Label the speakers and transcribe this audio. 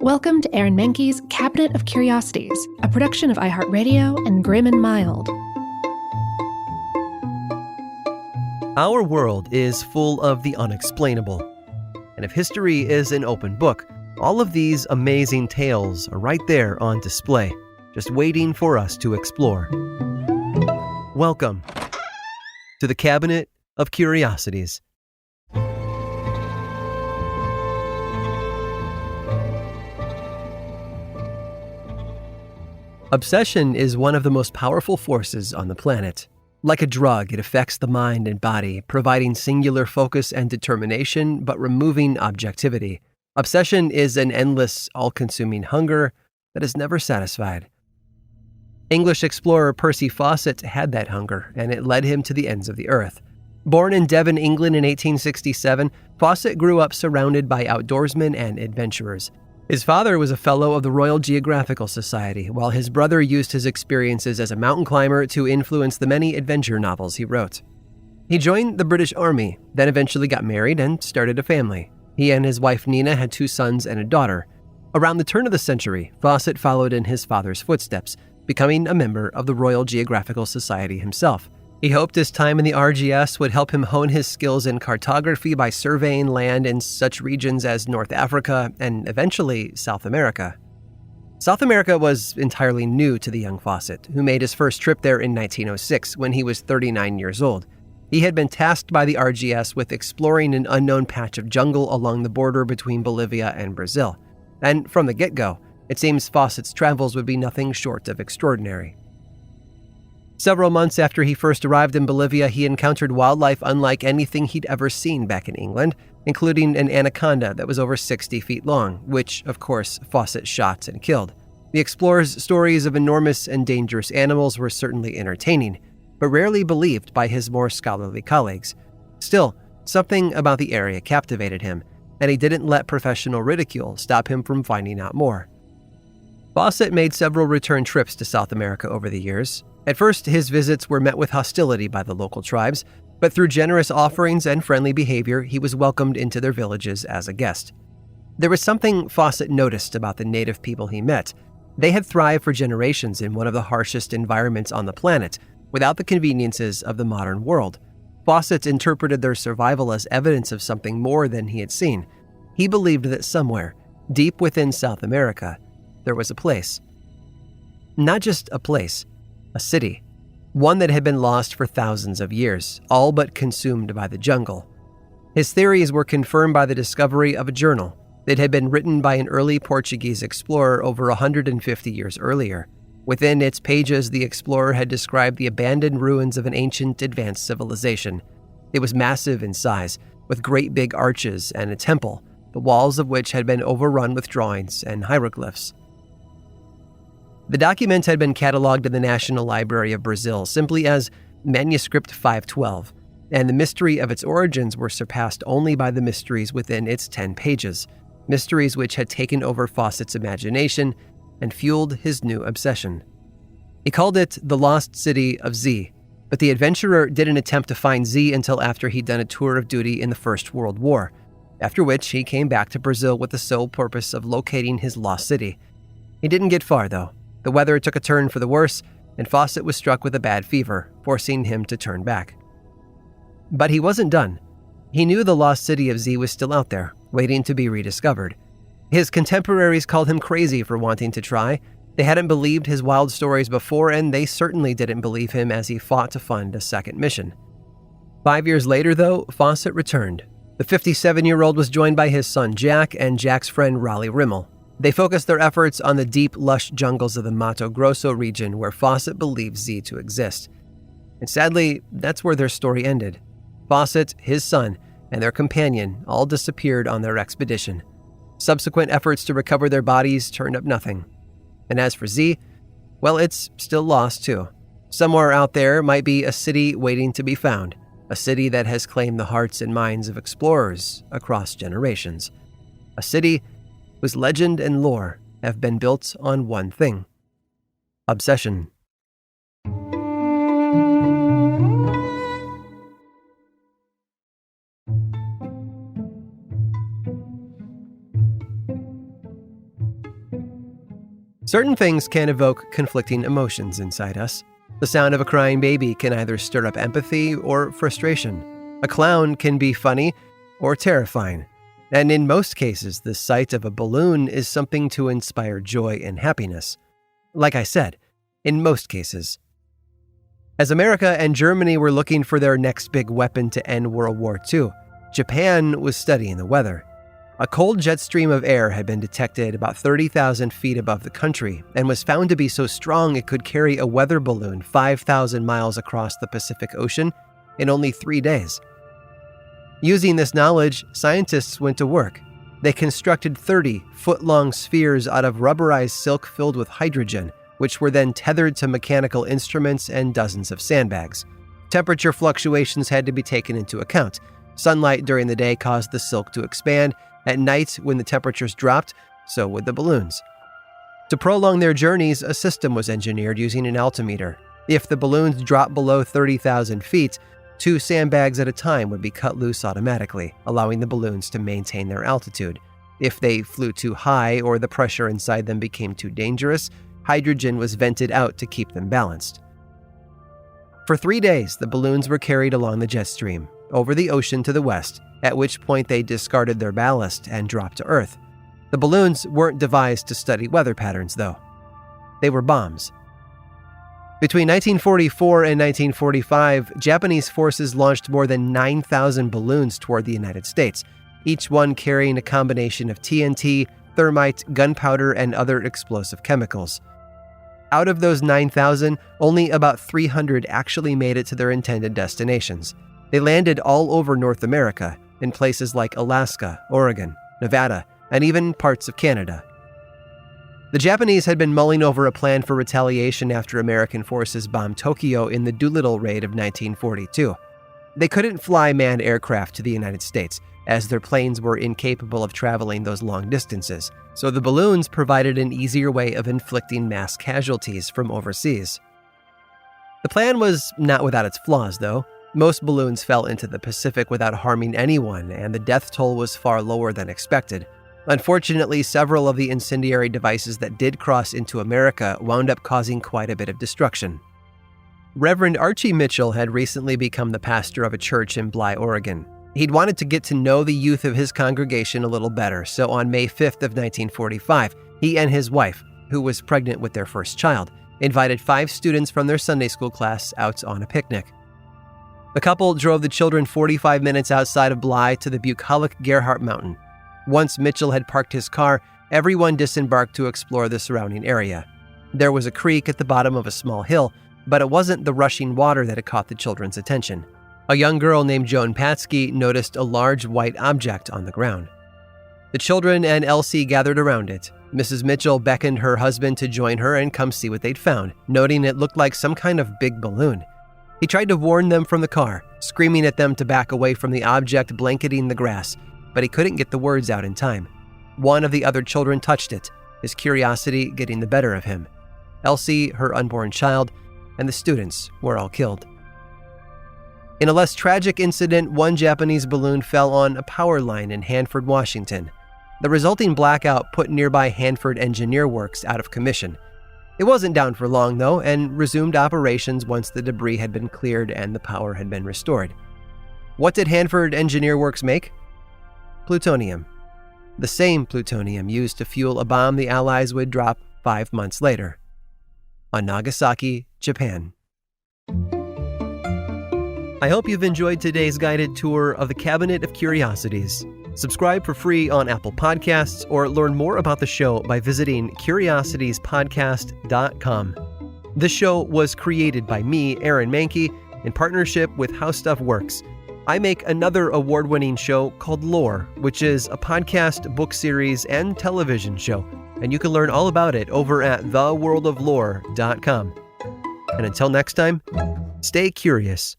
Speaker 1: Welcome to Aaron Mahnke's Cabinet of Curiosities, a production of iHeartRadio and Grim and Mild.
Speaker 2: Our world is full of the unexplainable. And if history is an open book, all of these amazing tales are right there on display, just waiting for us to explore. Welcome to the Cabinet of Curiosities. Obsession is one of the most powerful forces on the planet. Like a drug, it affects the mind and body, providing singular focus and determination, but removing objectivity. Obsession is an endless, all-consuming hunger that is never satisfied. English explorer Percy Fawcett had that hunger, and it led him to the ends of the earth. Born in Devon, England in 1867, Fawcett grew up surrounded by outdoorsmen and adventurers. His father was a fellow of the Royal Geographical Society, while his brother used his experiences as a mountain climber to influence the many adventure novels he wrote. He joined the British Army, then eventually got married and started a family. He and his wife Nina had 2 sons and a daughter. Around the turn of the century, Fawcett followed in his father's footsteps, becoming a member of the Royal Geographical Society himself. He hoped his time in the RGS would help him hone his skills in cartography by surveying land in such regions as North Africa and eventually South America. South America was entirely new to the young Fawcett, who made his first trip there in 1906 when he was 39 years old. He had been tasked by the RGS with exploring an unknown patch of jungle along the border between Bolivia and Brazil. And from the get-go, it seems Fawcett's travels would be nothing short of extraordinary. Several months after he first arrived in Bolivia, he encountered wildlife unlike anything he'd ever seen back in England, including an anaconda that was over 60 feet long, which, of course, Fawcett shot and killed. The explorer's stories of enormous and dangerous animals were certainly entertaining, but rarely believed by his more scholarly colleagues. Still, something about the area captivated him, and he didn't let professional ridicule stop him from finding out more. Fawcett made several return trips to South America over the years. At first, his visits were met with hostility by the local tribes, but through generous offerings and friendly behavior, he was welcomed into their villages as a guest. There was something Fawcett noticed about the native people he met. They had thrived for generations in one of the harshest environments on the planet, without the conveniences of the modern world. Fawcett interpreted their survival as evidence of something more than he had seen. He believed that somewhere, deep within South America, there was a place. Not just a place, a city, one that had been lost for thousands of years, all but consumed by the jungle. His theories were confirmed by the discovery of a journal that had been written by an early Portuguese explorer over 150 years earlier. Within its pages, the explorer had described the abandoned ruins of an ancient, advanced civilization. It was massive in size, with great big arches and a temple, the walls of which had been overrun with drawings and hieroglyphs. The document had been cataloged in the National Library of Brazil simply as Manuscript 512, and the mystery of its origins were surpassed only by the mysteries within its 10 pages, mysteries which had taken over Fawcett's imagination and fueled his new obsession. He called it the Lost City of Z, but the adventurer didn't attempt to find Z until after he'd done a tour of duty in the First World War, after which he came back to Brazil with the sole purpose of locating his lost city. He didn't get far, though. The weather took a turn for the worse, and Fawcett was struck with a bad fever, forcing him to turn back. But he wasn't done. He knew the lost city of Z was still out there, waiting to be rediscovered. His contemporaries called him crazy for wanting to try. They hadn't believed his wild stories before, and they certainly didn't believe him as he fought to fund a second mission. 5 years later, though, Fawcett returned. The 57-year-old was joined by his son Jack and Jack's friend Raleigh Rimmel. They focused their efforts on the deep, lush jungles of the Mato Grosso region where Fawcett believed Z to exist. And sadly, that's where their story ended. Fawcett, his son, and their companion all disappeared on their expedition. Subsequent efforts to recover their bodies turned up nothing. And as for Z, well, it's still lost too. Somewhere out there might be a city waiting to be found, a city that has claimed the hearts and minds of explorers across generations. A city whose legend and lore have been built on one thing: obsession. Certain things can evoke conflicting emotions inside us. The sound of a crying baby can either stir up empathy or frustration. A clown can be funny or terrifying. And in most cases, the sight of a balloon is something to inspire joy and happiness. Like I said, in most cases. As America and Germany were looking for their next big weapon to end World War II, Japan was studying the weather. A cold jet stream of air had been detected about 30,000 feet above the country and was found to be so strong it could carry a weather balloon 5,000 miles across the Pacific Ocean in only 3 days. Using this knowledge, scientists went to work. They constructed 30 foot-long spheres out of rubberized silk filled with hydrogen, which were then tethered to mechanical instruments and dozens of sandbags. Temperature fluctuations had to be taken into account. Sunlight during the day caused the silk to expand. At night, when the temperatures dropped, so would the balloons. To prolong their journeys, a system was engineered using an altimeter. If the balloons dropped below 30,000 feet, 2 sandbags at a time would be cut loose automatically, allowing the balloons to maintain their altitude. If they flew too high or the pressure inside them became too dangerous, hydrogen was vented out to keep them balanced. For 3 days, the balloons were carried along the jet stream, over the ocean to the west, at which point they discarded their ballast and dropped to Earth. The balloons weren't devised to study weather patterns, though. They were bombs. Between 1944 and 1945, Japanese forces launched more than 9,000 balloons toward the United States, each one carrying a combination of TNT, thermite, gunpowder, and other explosive chemicals. Out of those 9,000, only about 300 actually made it to their intended destinations. They landed all over North America, in places like Alaska, Oregon, Nevada, and even parts of Canada. The Japanese had been mulling over a plan for retaliation after American forces bombed Tokyo in the Doolittle raid of 1942. They couldn't fly manned aircraft to the United States, as their planes were incapable of traveling those long distances, so the balloons provided an easier way of inflicting mass casualties from overseas. The plan was not without its flaws, though. Most balloons fell into the Pacific without harming anyone, and the death toll was far lower than expected. Unfortunately, several of the incendiary devices that did cross into America wound up causing quite a bit of destruction. Reverend Archie Mitchell had recently become the pastor of a church in Bly, Oregon. He'd wanted to get to know the youth of his congregation a little better, so on May 5th of 1945, he and his wife, who was pregnant with their first child, invited 5 students from their Sunday school class out on a picnic. The couple drove the children 45 minutes outside of Bly to the bucolic Gerhardt Mountain. Once Mitchell had parked his car, everyone disembarked to explore the surrounding area. There was a creek at the bottom of a small hill, but it wasn't the rushing water that had caught the children's attention. A young girl named Joan Patsky noticed a large white object on the ground. The children and Elsie gathered around it. Mrs. Mitchell beckoned her husband to join her and come see what they'd found, noting it looked like some kind of big balloon. He tried to warn them from the car, screaming at them to back away from the object blanketing the grass, but he couldn't get the words out in time. One of the other children touched it, his curiosity getting the better of him. Elsie, her unborn child, and the students were all killed. In a less tragic incident, one Japanese balloon fell on a power line in Hanford, Washington. The resulting blackout put nearby Hanford Engineer Works out of commission. It wasn't down for long, though, and resumed operations once the debris had been cleared and the power had been restored. What did Hanford Engineer Works make? Plutonium. The same plutonium used to fuel a bomb the Allies would drop 5 months later. On Nagasaki, Japan. I hope you've enjoyed today's guided tour of the Cabinet of Curiosities. Subscribe for free on Apple Podcasts or learn more about the show by visiting curiositiespodcast.com. This show was created by me, Aaron Mahnke, in partnership with How Stuff Works. I make another award-winning show called Lore, which is a podcast, book series, and television show, and you can learn all about it over at theworldoflore.com. And until next time, stay curious.